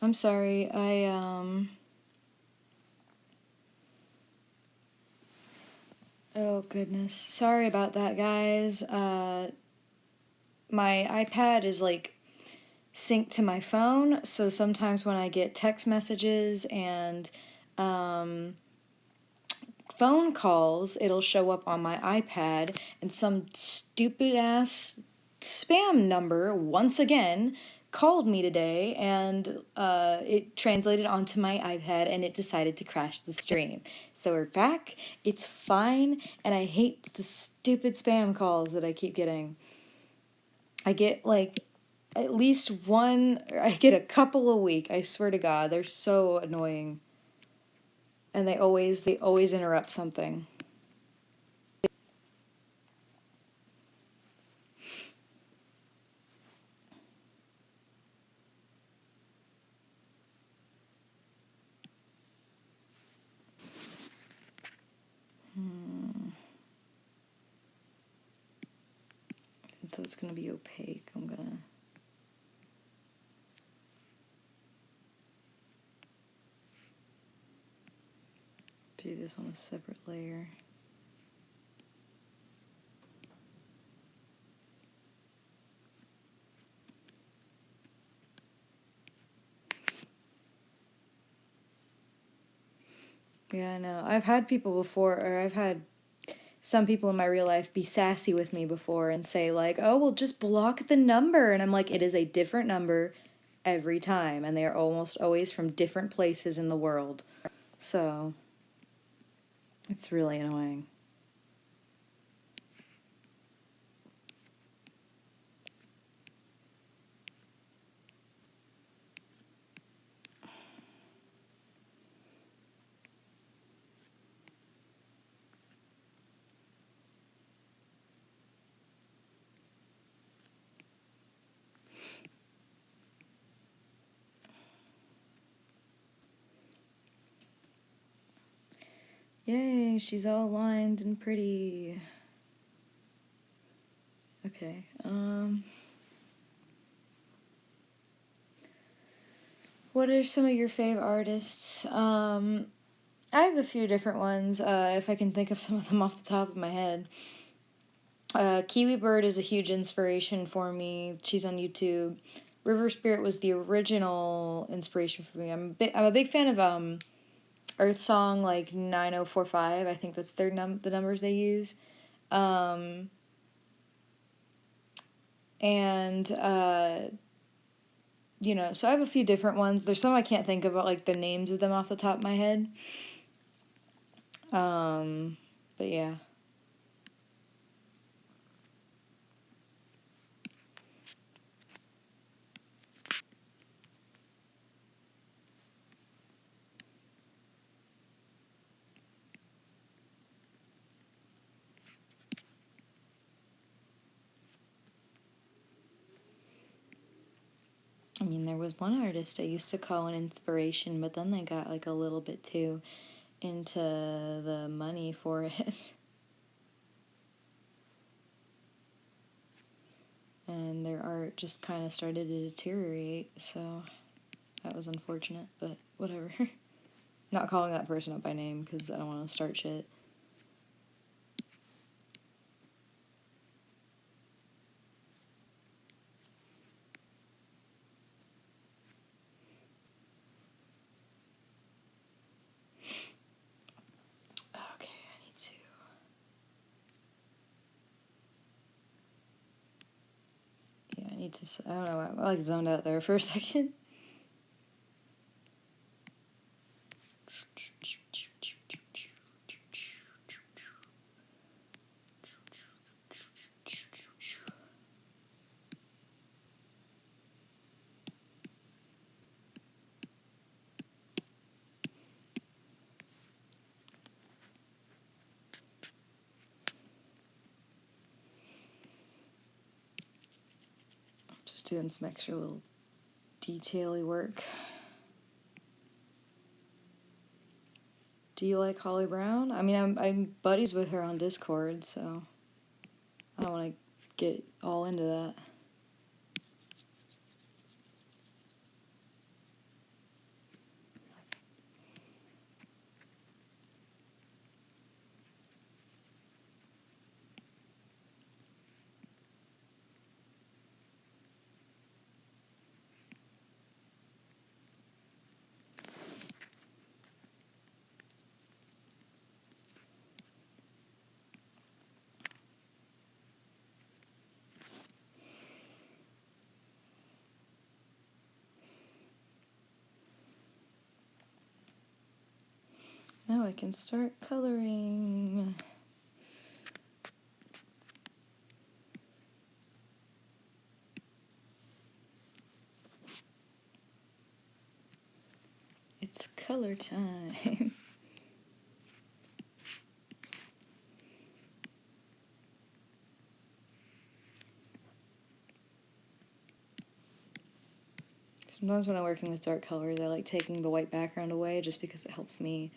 I'm sorry. Oh goodness. Sorry about that, guys. My iPad is like synced to my phone, so sometimes when I get text messages and um, phone calls, it'll show up on my iPad, and some stupid ass spam number once again called me today, and it translated onto my iPad and it decided to crash the stream. So we're back, it's fine, and I hate the stupid spam calls that I keep getting. I get like at least one, I get a couple a week, I swear to God, they're so annoying. And they always interrupt something. So it's going to be opaque. I'm going to do this on a separate layer. Yeah, I know. I've had people before, or I've had some people in my real life be sassy with me before and say, like, oh, well, just block the number. And I'm like, it is a different number every time. And they are almost always from different places in the world. So it's really annoying. Yay, she's all lined and pretty. Okay, what are some of your fave artists? I have a few different ones, if I can think of some of them off the top of my head. Kiwi Bird is a huge inspiration for me. She's on YouTube. River Spirit was the original inspiration for me. I'm a big fan of Earth Song, like 9045. I think that's the numbers they use. And you know, so I have a few different ones. There's some I can't think of, like the names of them off the top of my head. But yeah. I mean, there was one artist I used to call an inspiration, but then they got like a little bit too into the money for it. And their art just kind of started to deteriorate, so that was unfortunate, but whatever. Not calling that person up by name because I don't want to start shit. Okay, I need to. Yeah, I need to. I don't know. I like zoned out there for a second. Just doing some extra little detail-y work. Do you like Holly Brown? I mean, I'm buddies with her on Discord, so I don't want to get all into that. Now I can start coloring. It's color time. Sometimes when I'm working with dark colors, I like taking the white background away just because it helps me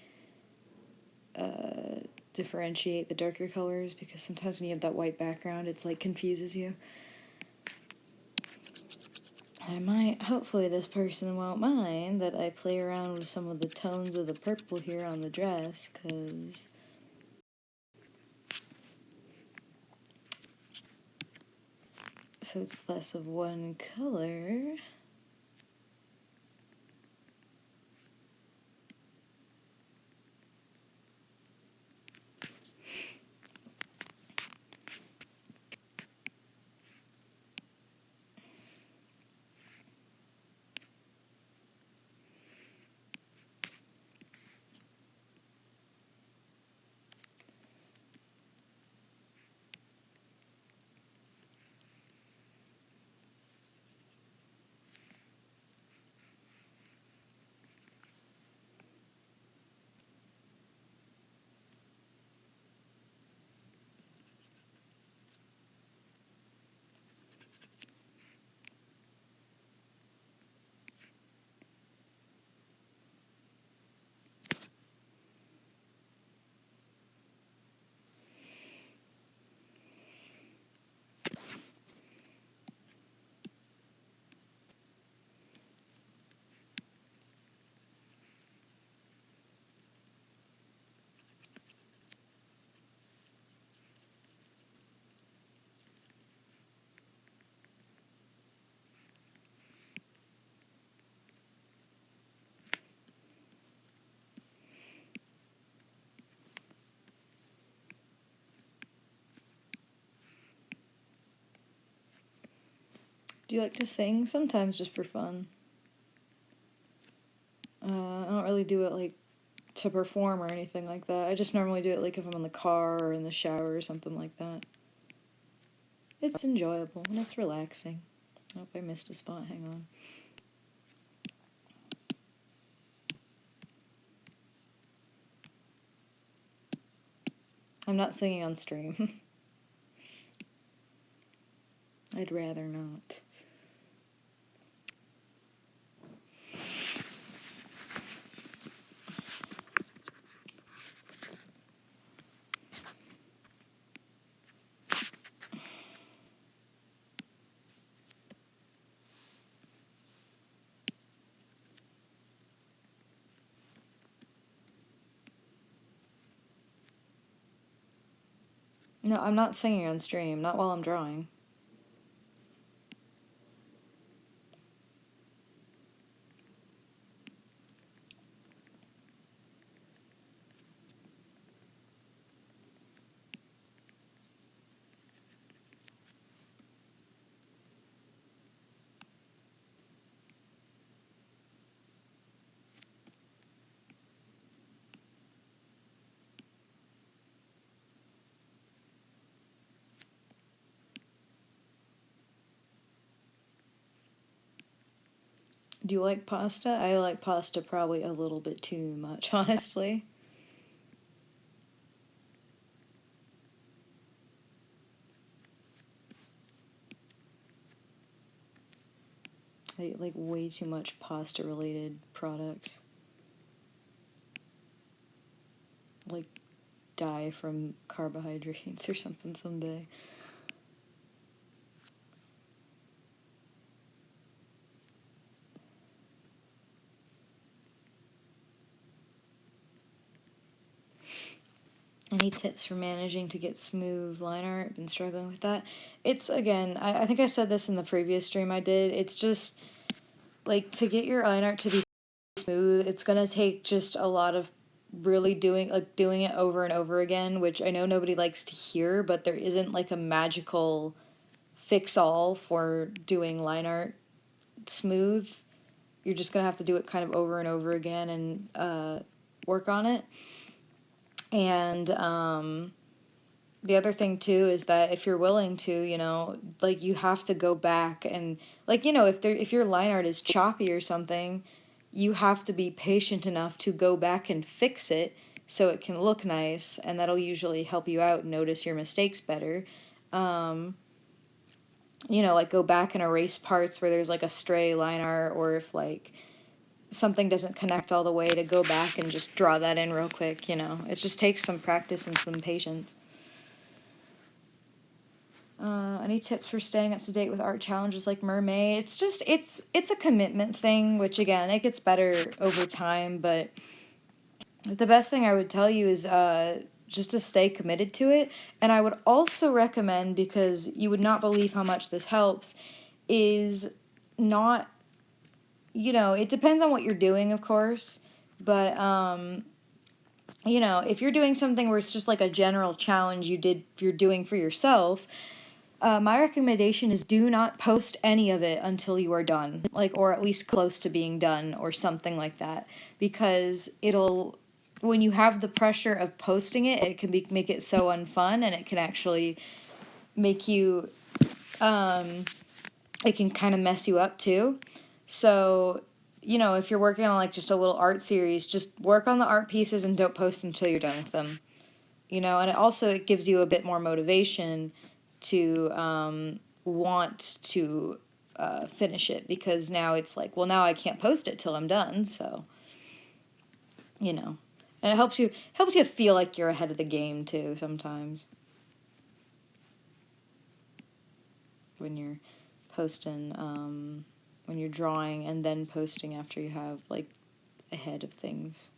differentiate the darker colors, because sometimes when you have that white background, it like confuses you. I might, hopefully this person won't mind that I play around with some of the tones of the purple here on the dress, because so it's less of one color. Do you like to sing? Sometimes just for fun. I don't really do it like to perform or anything like that. I just normally do it like if I'm in the car or in the shower or something like that. It's enjoyable and it's relaxing. Oh, I missed a spot. Hang on. I'm not singing on stream. I'd rather not. No, I'm not singing on stream, not while I'm drawing. Do you like pasta? I like pasta probably a little bit too much, honestly. I eat like way too much pasta related products. Like die from carbohydrates or something someday. Any tips for managing to get smooth line art? Been struggling with that. It's, again, I think I said this in the previous stream I did. It's just, like, to get your line art to be smooth, it's gonna take just a lot of really doing it over and over again, which I know nobody likes to hear, but there isn't, like, a magical fix-all for doing line art smooth. You're just gonna have to do it kind of over and over again and work on it. And the other thing too is that if you're willing to, you know, like you have to go back and like, you know, if your line art is choppy or something, you have to be patient enough to go back and fix it so it can look nice, and that'll usually help you out and notice your mistakes better. Um, you know, like go back and erase parts where there's like a stray line art, or if like something doesn't connect all the way, to go back and just draw that in real quick, you know. It just takes some practice and some patience. Any tips for staying up to date with art challenges like Mermaid? It's just it's a commitment thing, which again it gets better over time. But the best thing I would tell you is just to stay committed to it. And I would also recommend, because you would not believe how much this helps, is not, you know, it depends on what you're doing, of course, but you know, if you're doing something where it's just like a general challenge you're doing for yourself, my recommendation is do not post any of it until you are done, like, or at least close to being done, or something like that, because it'll, when you have the pressure of posting it, it can make it so unfun, and it can actually make you, it can kind of mess you up too. So, you know, if you're working on like just a little art series, just work on the art pieces and don't post until you're done with them. You know, and it gives you a bit more motivation to want to finish it, because now it's like, well, now I can't post it till I'm done. So, you know, and it helps you feel like you're ahead of the game too sometimes when you're posting, when you're drawing and then posting after you have like ahead of things.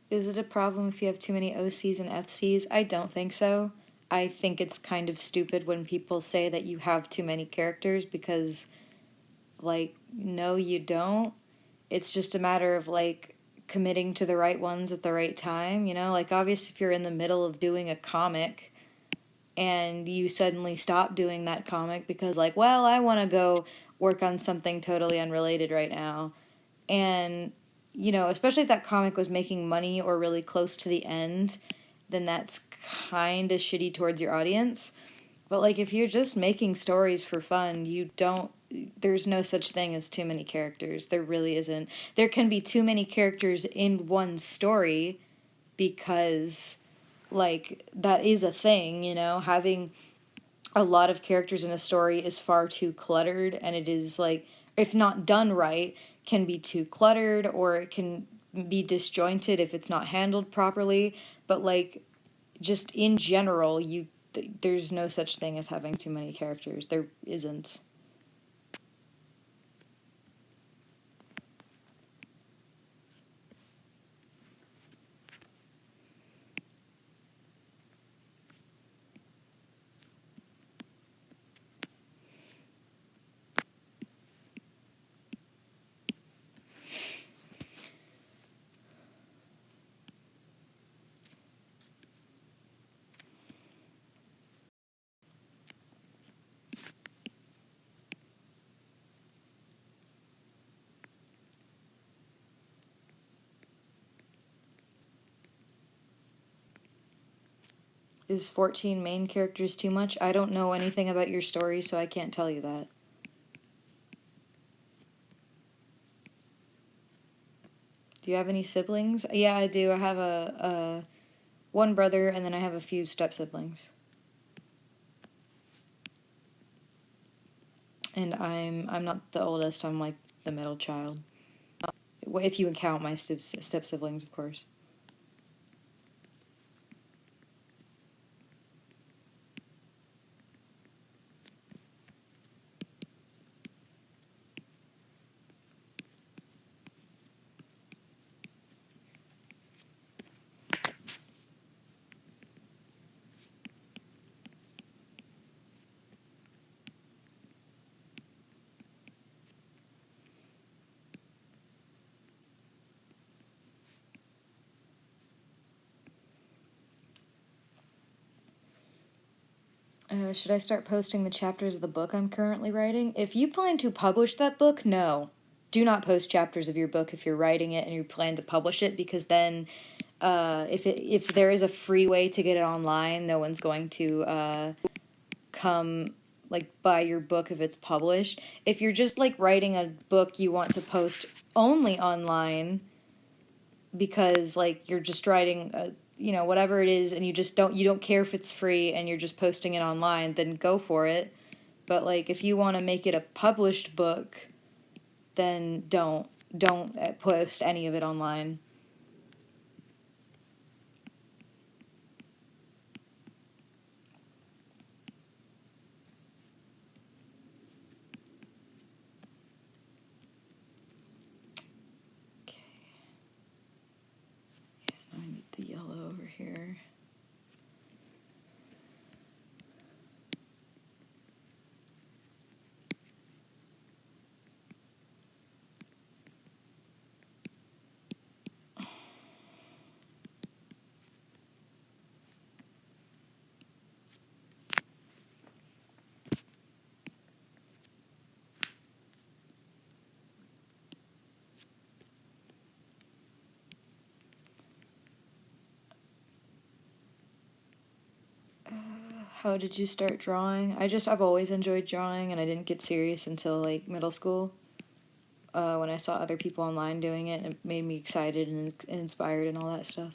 Is it a problem if you have too many OCs and FCs? I don't think so. I think it's kind of stupid when people say that you have too many characters, because, like, no, you don't. It's just a matter of, like, committing to the right ones at the right time, you know? Like, obviously, if you're in the middle of doing a comic and you suddenly stop doing that comic because, like, well, I want to go work on something totally unrelated right now, and you know, especially if that comic was making money or really close to the end, then that's kind of shitty towards your audience. But like if you're just making stories for fun, you don't, there's no such thing as too many characters. There really isn't. There can be too many characters in one story, because like that is a thing, you know, having a lot of characters in a story is far too cluttered, and it is like, if not done right, can be too cluttered, or it can be disjointed if it's not handled properly. But like just in general, there's no such thing as having too many characters. There isn't. Is 14 main characters too much? I don't know anything about your story, so I can't tell you that. Do you have any siblings? Yeah, I do. I have a one brother, and then I have a few step siblings. And I'm not the oldest. I'm like the middle child. If you count my step siblings, of course. Should I start posting the chapters of the book I'm currently writing? If you plan to publish that book, no. Do not post chapters of your book if you're writing it and you plan to publish it, because then if there is a free way to get it online, no one's going to come like buy your book if it's published. If you're just like writing a book you want to post only online because like you're just writing a, you know, whatever it is, and you don't care if it's free and you're just posting it online, then go for it. But like if you want to make it a published book, then don't post any of it online. Okay. Yeah, I need the yellow over here. How did you start drawing? I've always enjoyed drawing, and I didn't get serious until like middle school. When I saw other people online doing it, it made me excited and inspired and all that stuff.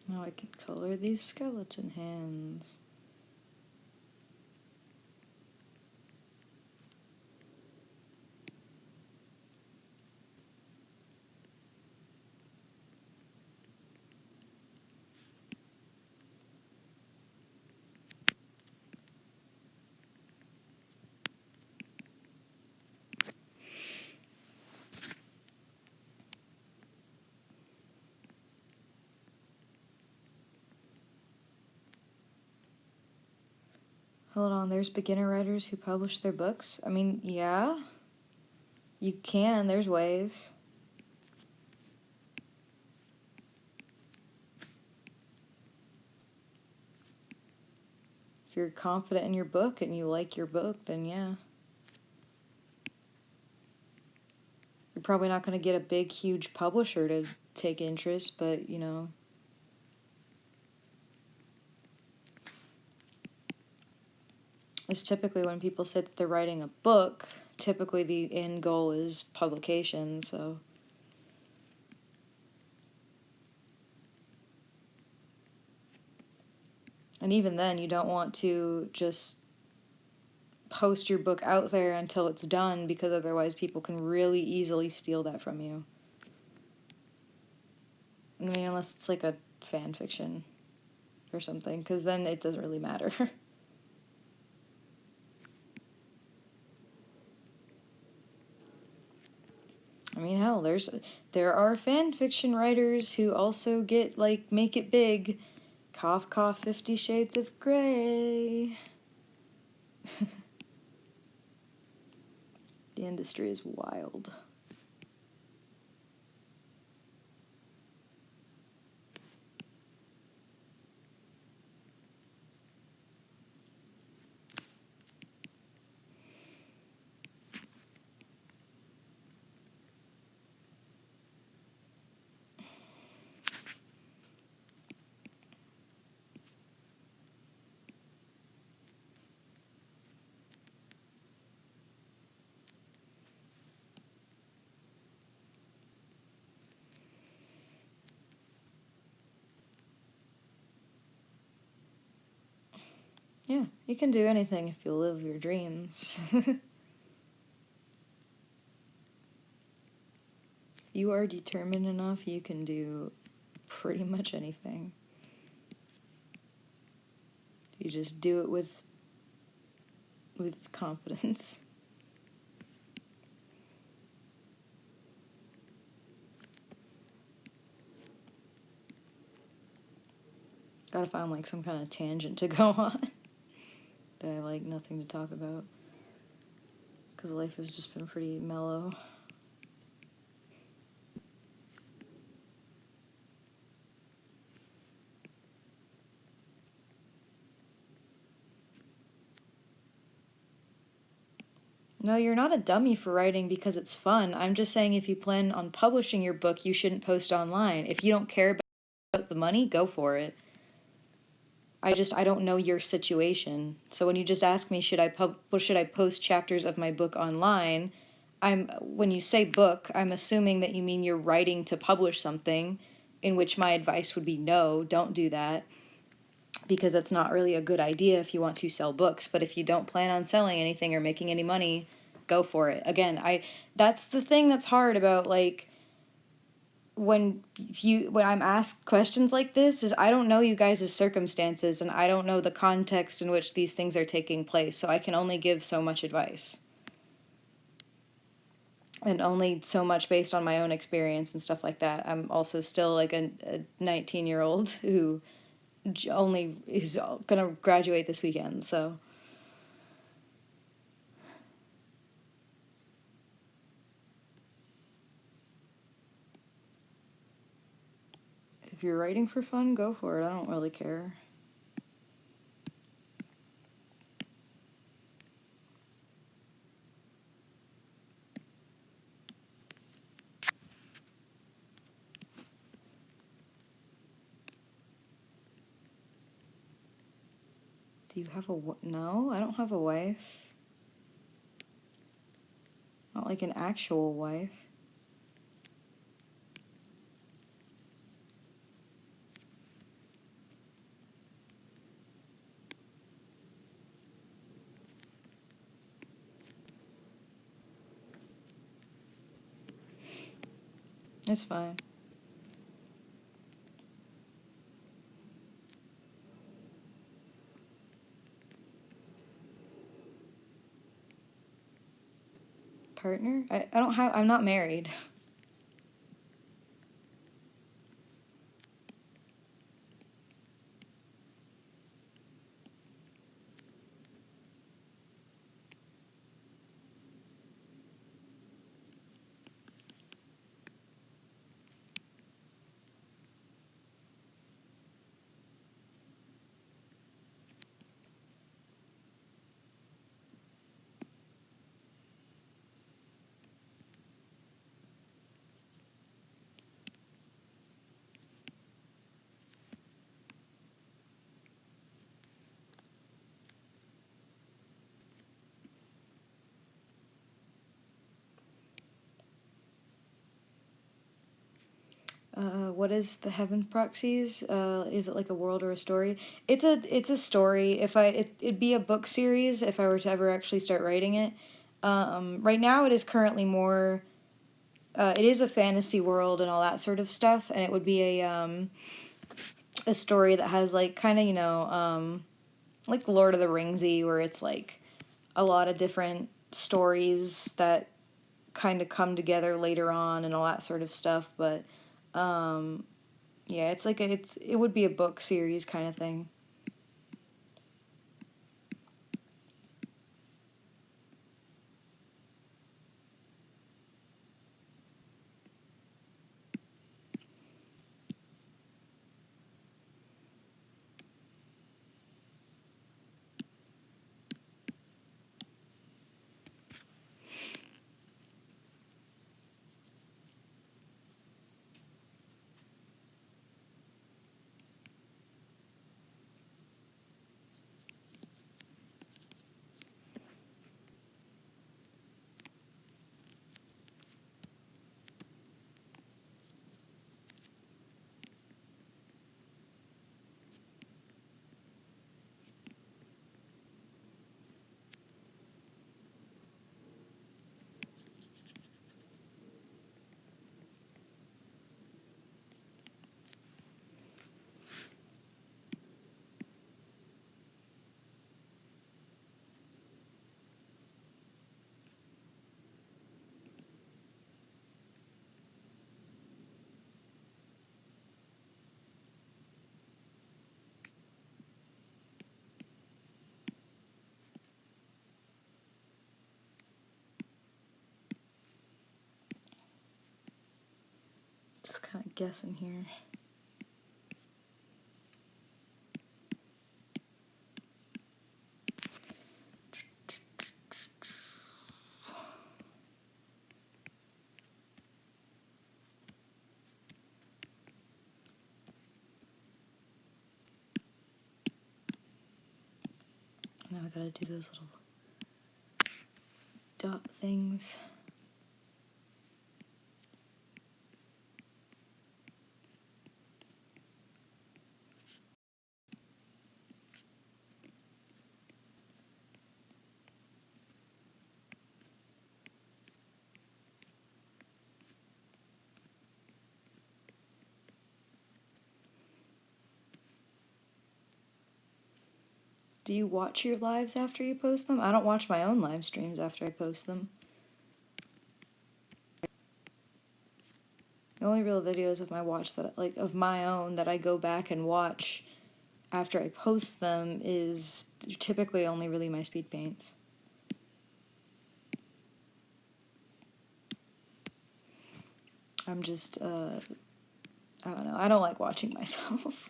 Now I can color these skeleton hands. Hold on, there's beginner writers who publish their books? I mean, yeah. You can, there's ways. If you're confident in your book and you like your book, then yeah. You're probably not going to get a big, huge publisher to take interest, but, you know. It's typically when people say that they're writing a book, typically the end goal is publication, so. And even then, you don't want to just post your book out there until it's done, because otherwise people can really easily steal that from you. I mean, unless it's like a fan fiction or something, because then it doesn't really matter. I mean, hell, there are fan fiction writers who also get like make it big. Cough, cough, 50 Shades of Grey. The industry is wild. Yeah, you can do anything if you live your dreams. You are determined enough, you can do pretty much anything. You just do it with confidence. Gotta find like some kind of tangent to go on that I like nothing to talk about, because life has just been pretty mellow. No, you're not a dummy for writing because it's fun. I'm just saying if you plan on publishing your book, you shouldn't post online. If you don't care about the money, go for it. I don't know your situation. So when you just ask me, should I post chapters of my book online? When you say book, I'm assuming that you mean you're writing to publish something, in which my advice would be no, don't do that, because that's not really a good idea if you want to sell books. But if you don't plan on selling anything or making any money, go for it. Again, that's the thing that's hard about, like, when I'm asked questions like this, is I don't know you guys' circumstances, and I don't know the context in which these things are taking place, so I can only give so much advice. And only so much based on my own experience and stuff like that. I'm also still like a 19-year-old who is gonna graduate this weekend, so. If you're writing for fun, go for it. I don't really care. Do you have no, I don't have a wife. Not like an actual wife. It's fine. Partner? I'm not married. What is the Heaven Proxies? Is it like a world or a story? It's a story. It'd be a book series if I were to ever actually start writing it. Right now it is currently more. It is a fantasy world and all that sort of stuff, and it would be a story that has like kind of like Lord of the Ringsy, where it's like a lot of different stories that kind of come together later on and all that sort of stuff, but yeah, it's like it would be a book series kind of thing. guessing here. Now I gotta do those little dot things. Do you watch your lives after you post them? I don't watch my own live streams after I post them. The only real videos of my own that I go back and watch after I post them is typically only really my speed paints. I'm just, I don't know. I don't like watching myself.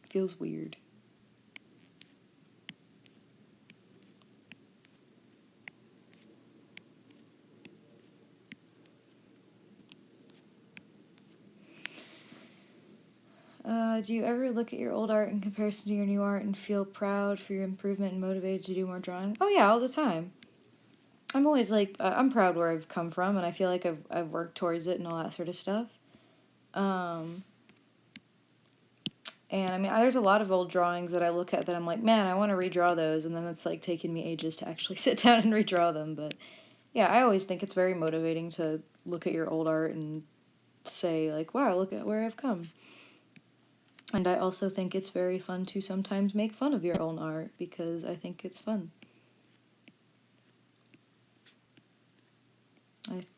Feels weird. Do you ever look at your old art in comparison to your new art and feel proud for your improvement and motivated to do more drawing? Oh yeah, all the time. I'm always like, I'm proud where I've come from, and I feel like I've worked towards it and all that sort of stuff. And I mean, there's a lot of old drawings that I look at that I'm like, man, I want to redraw those, and then it's like taking me ages to actually sit down and redraw them. But yeah, I always think it's very motivating to look at your old art and say like, wow, look at where I've come. And I also think it's very fun to sometimes make fun of your own art, because I think it's fun.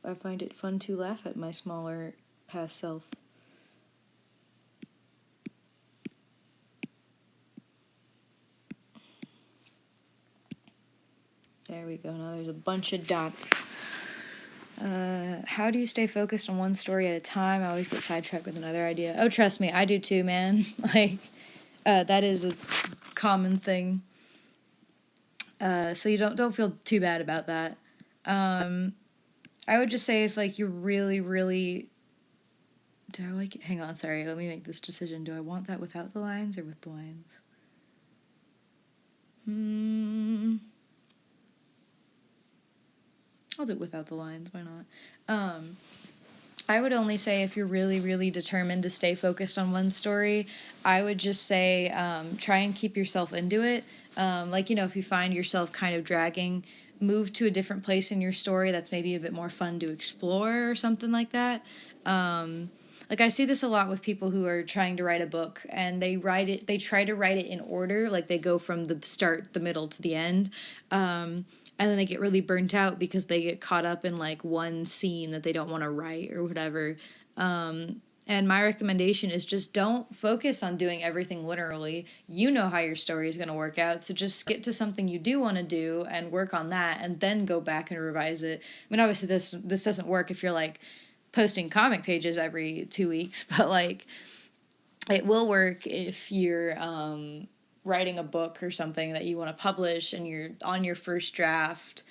I find it fun to laugh at my smaller past self. There we go, now there's a bunch of dots. How do you stay focused on one story at a time? I always get sidetracked with another idea. Oh, trust me, I do too, man. Like, that is a common thing. So you don't feel too bad about that. I would just say if, like, you're really, really... Do I like it? Hang on, sorry, let me make this decision. Do I want that without the lines or with the lines? I'll do it without the lines, why not? I would only say if you're really, really determined to stay focused on one story, I would just say try and keep yourself into it. Like, you know, if you find yourself kind of dragging, move to a different place in your story that's maybe a bit more fun to explore or something like that. Like, I see this a lot with people who are trying to write a book, and they try to write it in order, like they go from the start, the middle, to the end. And then they get really burnt out because they get caught up in like one scene that they don't want to write or whatever. And my recommendation is just don't focus on doing everything literally. You know how your story is going to work out, so just skip to something you do want to do and work on that, and then go back and revise it. I mean, obviously this doesn't work if you're like posting comic pages every 2 weeks, but like it will work if you're writing a book or something that you want to publish and you're on your first draft,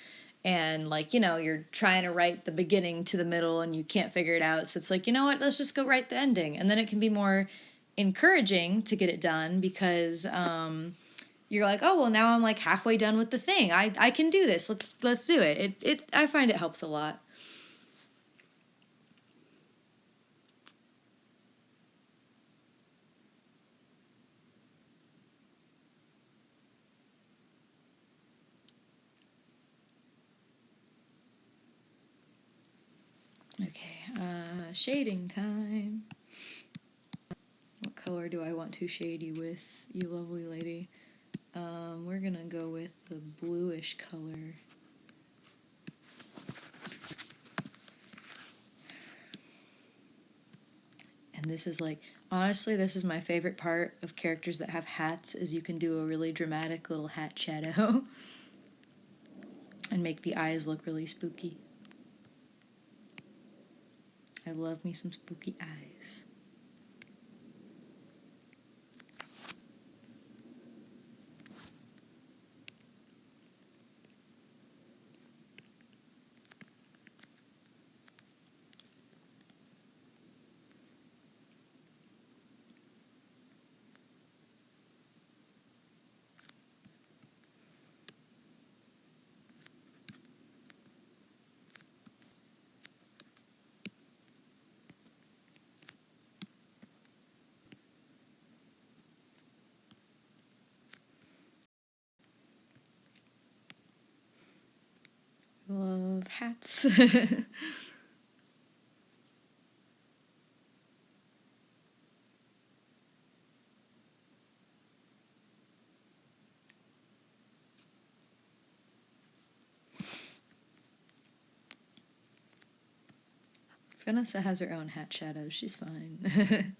and like, you know, you're trying to write the beginning to the middle and you can't figure it out, so it's like, you know what, let's just go write the ending, and then it can be more encouraging to get it done because you're like, oh well, now I'm like halfway done with the thing, I can do this, let's do it. I find it helps a lot. Okay, shading time. What color do I want to shade you with, you lovely lady? We're gonna go with the bluish color. And this is like, honestly, this is my favorite part of characters that have hats, is you can do a really dramatic little hat shadow and make the eyes look really spooky. I love me some spooky eyes. Love hats. Vanessa has her own hat shadow. She's fine.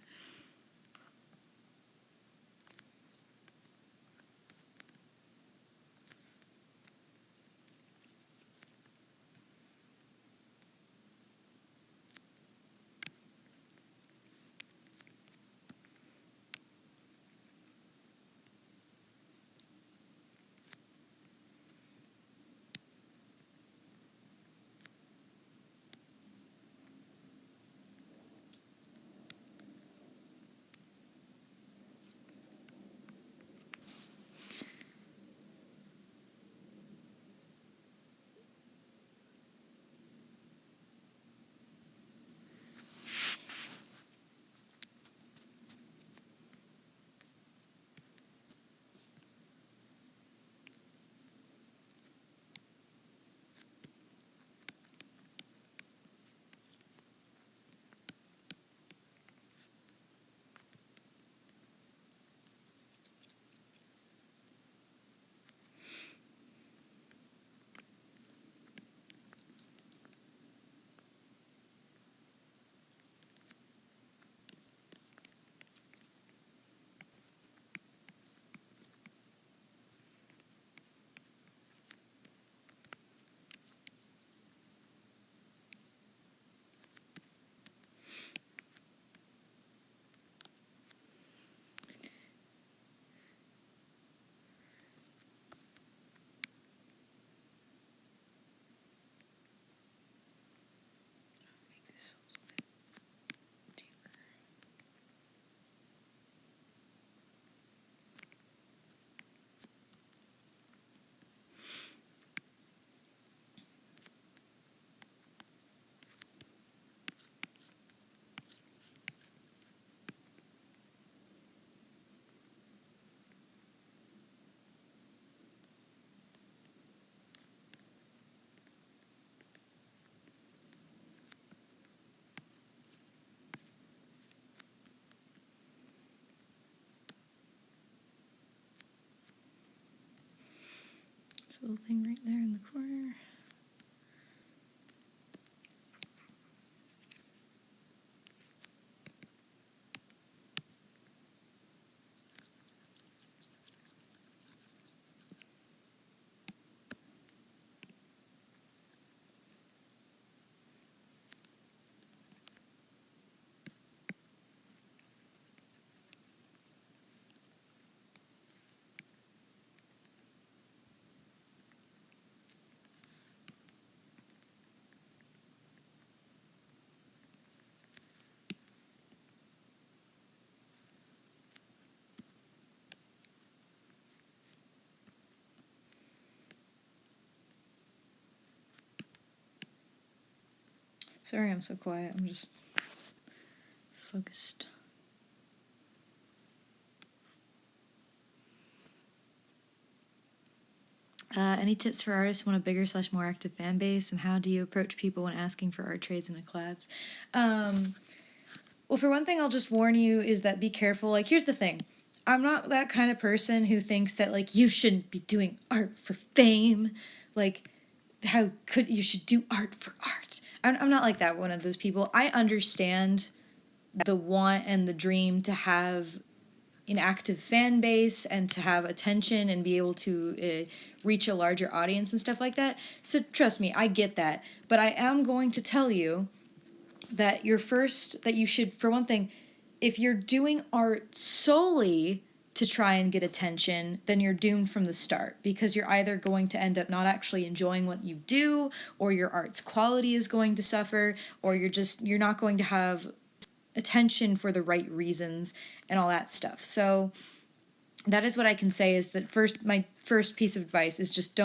This little thing right there in the corner. Sorry I'm so quiet, I'm just focused. Any tips for artists who want a bigger / more active fan base, and how do you approach people when asking for art trades and collabs? Well, for one thing, I'll just warn you is that be careful. Like, here's the thing. I'm not that kind of person who thinks that, like, you shouldn't be doing art for fame. Like, how could you should do art for art? I'm not like that, one of those people. I understand the want and the dream to have an active fan base and to have attention and be able to reach a larger audience and stuff like that. So trust me, I get that. But I am going to tell you that you should, for one thing, if you're doing art solely to try and get attention, then you're doomed from the start, because you're either going to end up not actually enjoying what you do, or your art's quality is going to suffer, or you're not going to have attention for the right reasons and all that stuff. So that is what I can say, is that my first piece of advice is just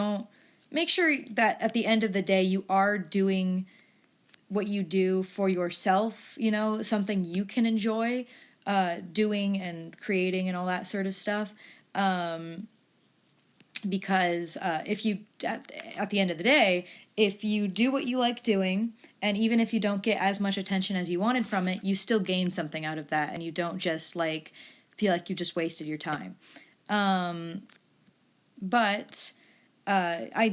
make sure that at the end of the day you are doing what you do for yourself, something you can enjoy doing and creating and all that sort of stuff. Because if you, at the end of the day, if you do what you like doing, and even if you don't get as much attention as you wanted from it, you still gain something out of that, and you don't just feel like you just wasted your time. But I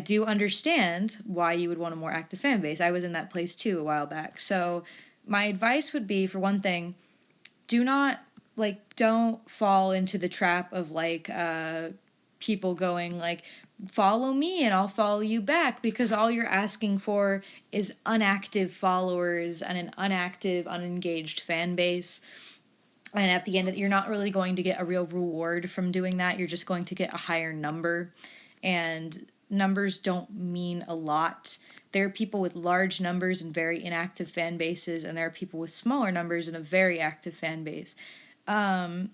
do understand why you would want a more active fan base. I was in that place too a while back. So my advice would be, for one thing, don't fall into the trap of people going follow me and I'll follow you back, because all you're asking for is unactive followers and an unengaged fan base. And at the end you're not really going to get a real reward from doing that. You're just going to get a higher number, and numbers don't mean a lot. There are people with large numbers and very inactive fan bases, and there are people with smaller numbers and a very active fan base. I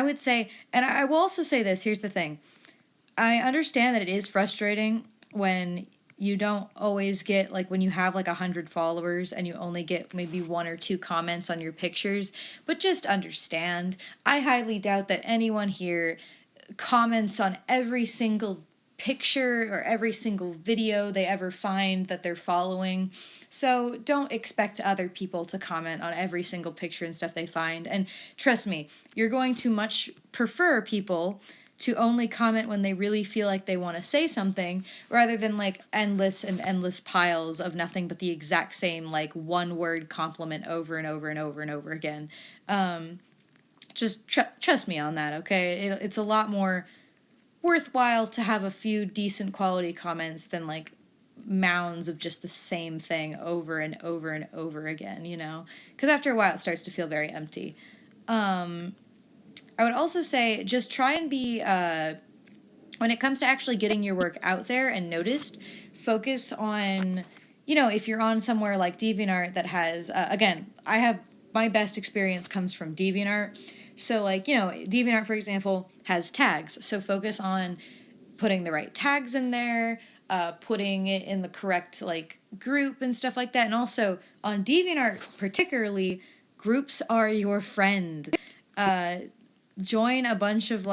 would say, and I will also say this, here's the thing. I understand that it is frustrating when you don't always get, when you have 100 followers and you only get maybe 1 or 2 comments on your pictures, but just understand, I highly doubt that anyone here comments on every single picture or every single video they ever find that they're following. So don't expect other people to comment on every single picture and stuff they find. And trust me, you're going to much prefer people to only comment when they really feel like they want to say something, rather than endless piles of nothing but the exact same one word compliment over and over and over and over again. Just trust me on that, okay? It's a lot more worthwhile to have a few decent quality comments than mounds of just the same thing over and over and over again, because after a while it starts to feel very empty. I would also say, just try and be, when it comes to actually getting your work out there and noticed, focus on, if you're on somewhere like DeviantArt that has, again, my best experience comes from DeviantArt. So DeviantArt, for example, has tags. So focus on putting the right tags in there, putting it in the correct group and stuff like that. And also on DeviantArt particularly, groups are your friend. Join a bunch of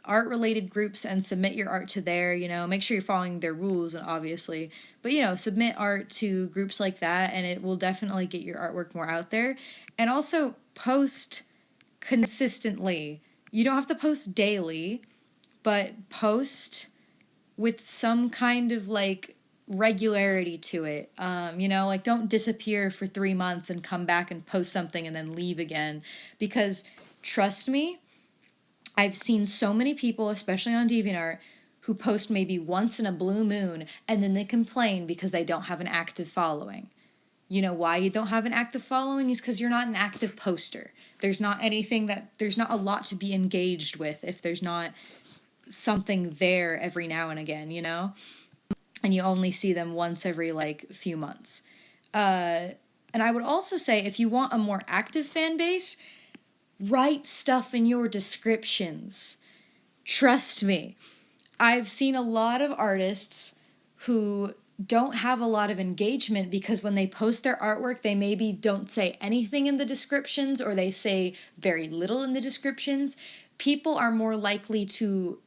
art related groups and submit your art to there, make sure you're following their rules, and obviously, but submit art to groups like that, and it will definitely get your artwork more out there. And also post consistently. You don't have to post daily, but post with some kind of regularity to it. Don't disappear for 3 months and come back and post something and then leave again, because trust me, I've seen so many people, especially on DeviantArt, who post maybe once in a blue moon and then they complain because they don't have an active following. You know why you don't have an active following is because you're not an active poster. There's not a lot to be engaged with if there's not something there every now and again, and you only see them once every few months. And I would also say, if you want a more active fan base, write stuff in your descriptions. Trust me. I've seen a lot of artists who don't have a lot of engagement because when they post their artwork, they maybe don't say anything in the descriptions, or they say very little in the descriptions. People are more likely to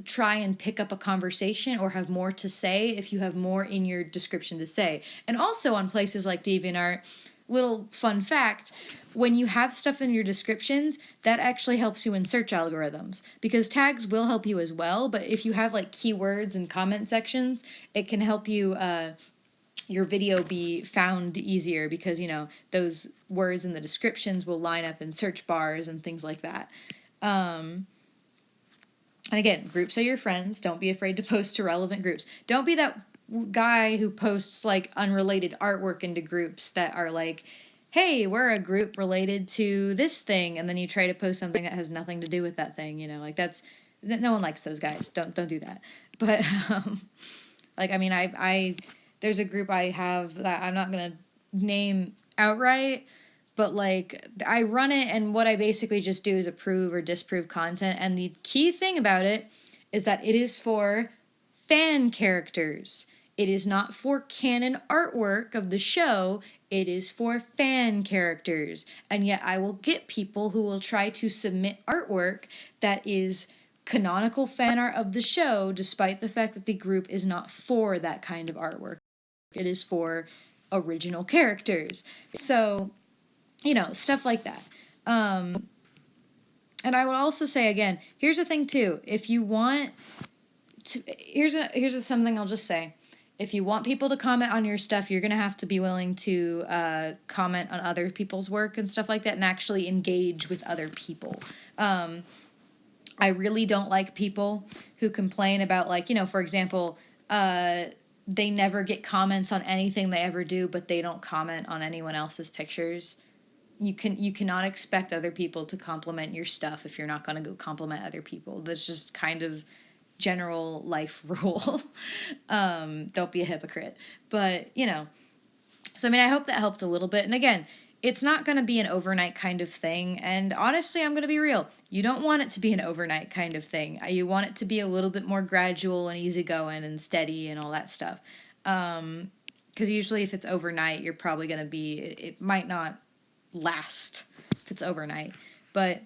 try and pick up a conversation or have more to say if you have more in your description to say. And also on places like DeviantArt, little fun fact, when you have stuff in your descriptions, that actually helps you in search algorithms, because tags will help you as well, but if you have keywords and comment sections, it can help you your video be found easier, because those words in the descriptions will line up in search bars and things like that. And again, groups are your friends. Don't be afraid to post to relevant groups. Don't be that guy who posts like unrelated artwork into groups that are like, hey, we're a group related to this thing, and then you try to post something that has nothing to do with that thing, you know, like that's, no one likes those guys. Don't do that. But like, I mean, I there's a group I have that I'm not gonna name outright, but like I run it, and what I basically just do is approve or disprove content, and the key thing about it is that it is for fan characters. It is not for canon artwork of the show. It is for fan characters. And yet I will get people who will try to submit artwork that is canonical fan art of the show, despite the fact that the group is not for that kind of artwork. It is for original characters. So, you know, stuff like that. And I would also say, again, here's the thing too. If you want to, here's something I'll just say. If you want people to comment on your stuff, you're going to have to be willing to comment on other people's work and stuff like that, and actually engage with other people. I really don't like people who complain about, like, you know, for example, they never get comments on anything they ever do, but they don't comment on anyone else's pictures. You cannot expect other people to compliment your stuff if you're not going to go compliment other people. That's just kind of general life rule. Don't be a hypocrite. But, you know, so I mean, I hope that helped a little bit. And again, it's not going to be an overnight kind of thing. And honestly, I'm going to be real. You don't want it to be an overnight kind of thing. You want it to be a little bit more gradual and easygoing and steady and all that stuff. Because usually if it's overnight, you're probably going to be, it might not last if it's overnight. But,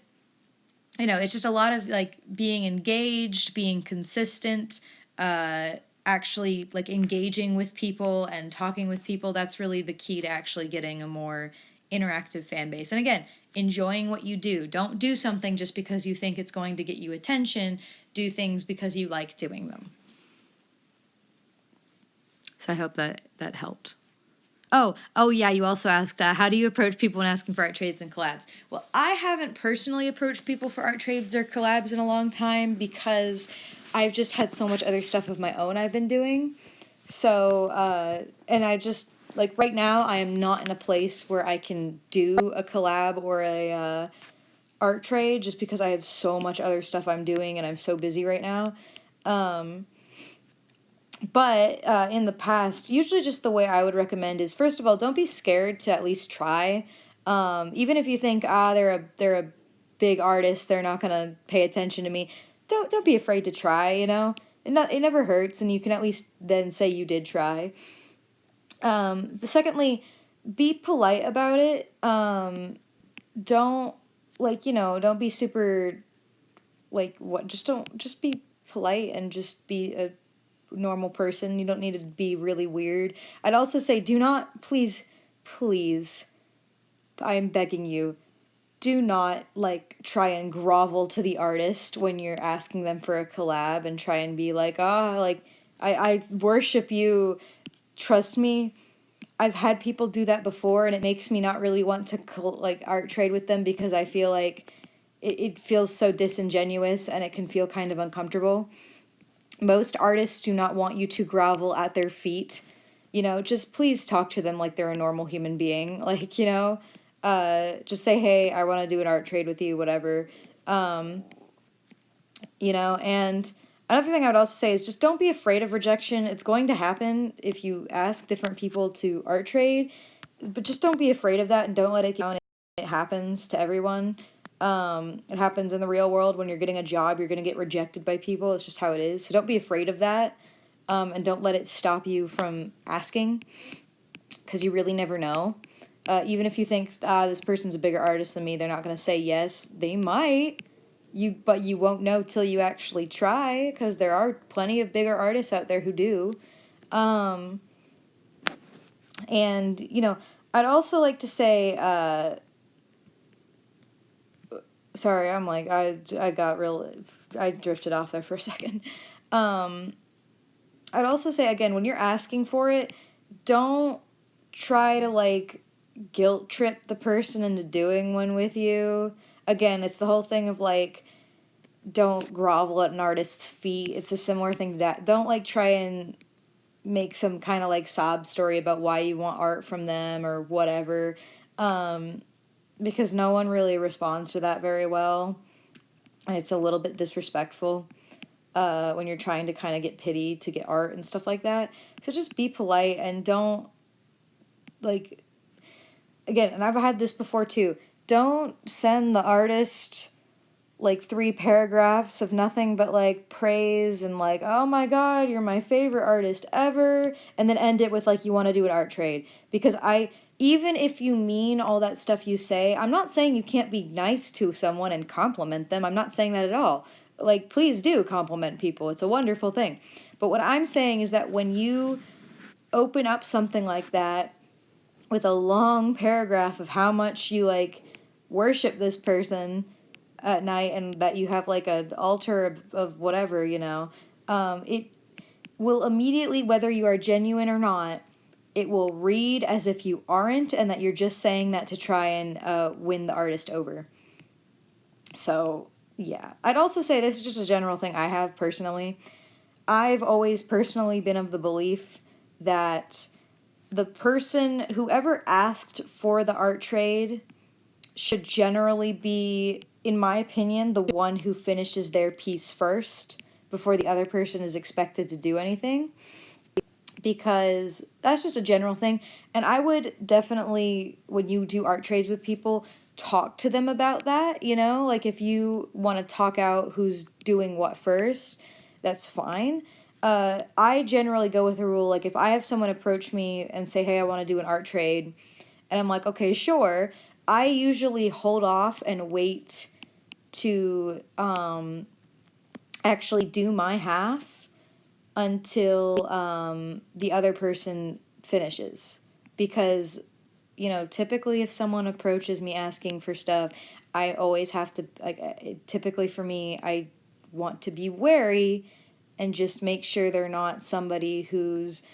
you know, it's just a lot of like being engaged, being consistent, actually like engaging with people and talking with people. That's really the key to actually getting a more interactive fan base. And again, enjoying what you do. Don't do something just because you think it's going to get you attention. Do things because you like doing them. So I hope that helped. Oh yeah, you also asked, how do you approach people when asking for art trades and collabs? Well, I haven't personally approached people for art trades or collabs in a long time because I've just had so much other stuff of my own I've been doing. So, and I just, like, right now, I am not in a place where I can do a collab or a art trade just because I have so much other stuff I'm doing and I'm so busy right now. But in the past, usually just the way I would recommend is, first of all, don't be scared to at least try. Even if you think, they're a big artist, they're not gonna pay attention to me. Don't be afraid to try. You know, it never hurts, and you can at least then say you did try. Secondly, be polite about it. Don't, like, you know, don't be super, like, what? Just be polite and just be a normal person. You don't need to be really weird. I'd also say, do not, please, I am begging you, do not, like, try and grovel to the artist when you're asking them for a collab and try and be like, like, I worship you, trust me. I've had people do that before, and it makes me not really want to, like, art trade with them because I feel like it feels so disingenuous and it can feel kind of uncomfortable. Most artists do not want you to grovel at their feet. You know, just please talk to them like they're a normal human being. Like, you know, just say, hey, I want to do an art trade with you, whatever. You know, and another thing I would also say is just don't be afraid of rejection. It's going to happen if you ask different people to art trade, but just don't be afraid of that and don't let it get down. It happens to everyone. It happens in the real world. When you're getting a job, you're going to get rejected by people. It's just how it is. So don't be afraid of that. And don't let it stop you from asking, because you really never know. Even if you think, this person's a bigger artist than me, they're not going to say yes. They might. But you won't know till you actually try, because there are plenty of bigger artists out there who do. And, you know, I'd also like to say, sorry, I'm like, I drifted off there for a second. I'd also say, again, when you're asking for it, don't try to, like, guilt trip the person into doing one with you. Again, it's the whole thing of, like, don't grovel at an artist's feet. It's a similar thing to that. Don't, like, try and make some kind of like sob story about why you want art from them or whatever, because no one really responds to that very well, and it's a little bit disrespectful when you're trying to kind of get pity to get art and stuff like that. So just be polite and don't, like, again, and I've had this before too, don't send the artist like 3 paragraphs of nothing but like praise and like, oh my god, you're my favorite artist ever, and then end it with like, you want to do an art trade. Because even if you mean all that stuff you say, I'm not saying you can't be nice to someone and compliment them. I'm not saying that at all. Like, please do compliment people. It's a wonderful thing. But what I'm saying is that when you open up something like that with a long paragraph of how much you like worship this person at night, and that you have like an altar of whatever, it will immediately, whether you are genuine or not, it will read as if you aren't, and that you're just saying that to try and win the artist over. So, yeah. I'd also say this is just a general thing I have personally. I've always personally been of the belief that the person, whoever asked for the art trade, should generally be, in my opinion, the one who finishes their piece first before the other person is expected to do anything. Because that's just a general thing. And I would definitely, when you do art trades with people, talk to them about that, Like, if you want to talk out who's doing what first, that's fine. I generally go with a rule, like, if I have someone approach me and say, hey, I want to do an art trade, and I'm like, okay, sure, I usually hold off and wait to actually do my half until the other person finishes. Because, typically if someone approaches me asking for stuff, I always have to, like, typically for me, I want to be wary and just make sure they're not somebody who's,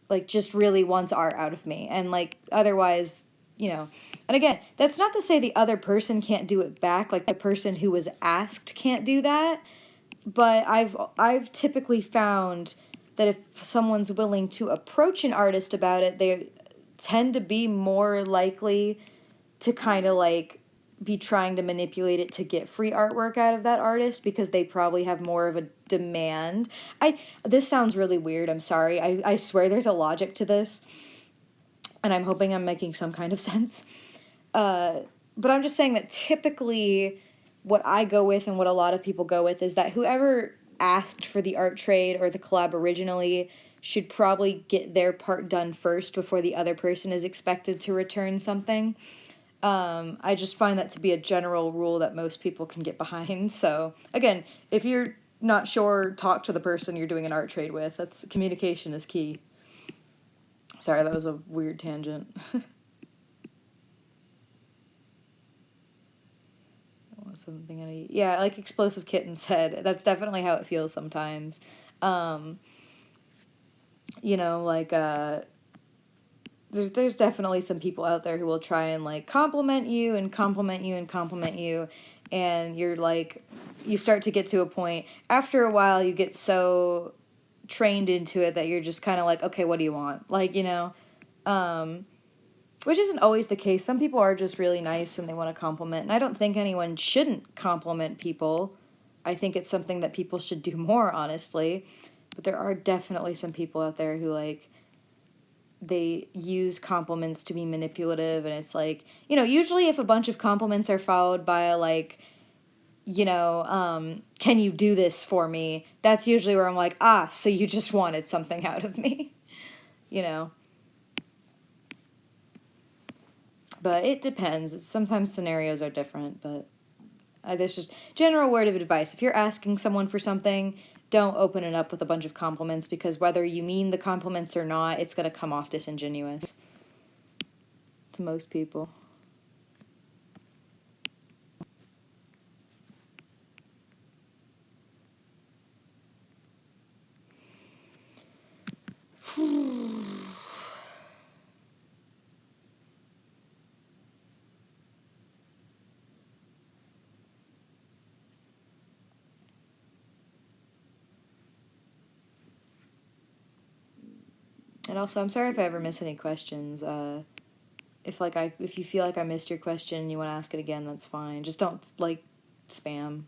like, just really wants art out of me. And, like, otherwise, and again, that's not to say the other person can't do it back, like the person who was asked can't do that, but I've typically found that if someone's willing to approach an artist about it, they tend to be more likely to kind of like be trying to manipulate it to get free artwork out of that artist, because they probably have more of a demand. This sounds really weird, I'm sorry. I swear there's a logic to this, and I'm hoping I'm making some kind of sense. But I'm just saying that typically what I go with and what a lot of people go with is that whoever asked for the art trade or the collab originally should probably get their part done first before the other person is expected to return something. I just find that to be a general rule that most people can get behind. So, again, if you're not sure, talk to the person you're doing an art trade with. Communication is key. Sorry, that was a weird tangent. Something yeah, like Explosive Kitten said, that's definitely how it feels sometimes. Like there's definitely some people out there who will try and like compliment you and compliment you and compliment you, and you're like, you start to get to a point after a while, you get so trained into it that you're just kind of like, okay, what do you want? Like, which isn't always the case. Some people are just really nice and they want to compliment. And I don't think anyone shouldn't compliment people. I think it's something that people should do more, honestly. But there are definitely some people out there who, like, they use compliments to be manipulative. And it's like, usually if a bunch of compliments are followed by a, like, can you do this for me? That's usually where I'm like, so you just wanted something out of me, But it depends. Sometimes scenarios are different, but this is general word of advice. If you're asking someone for something, don't open it up with a bunch of compliments, because whether you mean the compliments or not, it's going to come off disingenuous to most people. And also, I'm sorry if I ever miss any questions. If you feel like I missed your question and you want to ask it again, that's fine. Just don't, like, spam.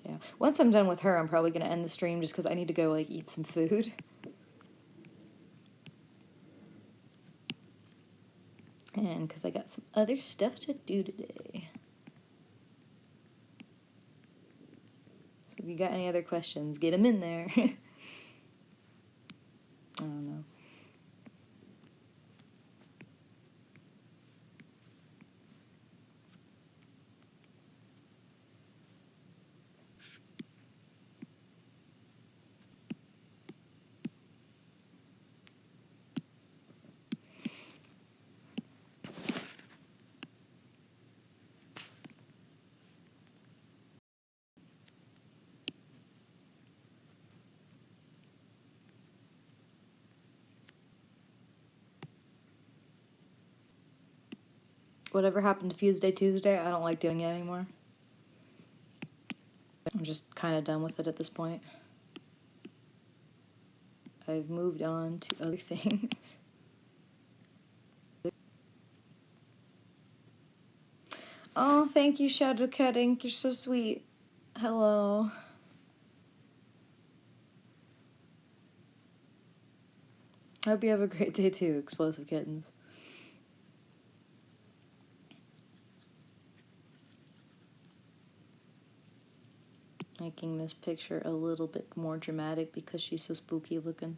Yeah. Once I'm done with her, I'm probably going to end the stream just because I need to go, like, eat some food. And because I got some other stuff to do today. So if you got any other questions, get them in there. I don't know. Whatever happened to Fuse Day Tuesday, I don't like doing it anymore. I'm just kind of done with it at this point. I've moved on to other things. Oh, thank you, Shadow Cat Ink. You're so sweet. Hello. Hope you have a great day too, Explosive Kittens. Making this picture a little bit more dramatic because she's so spooky looking.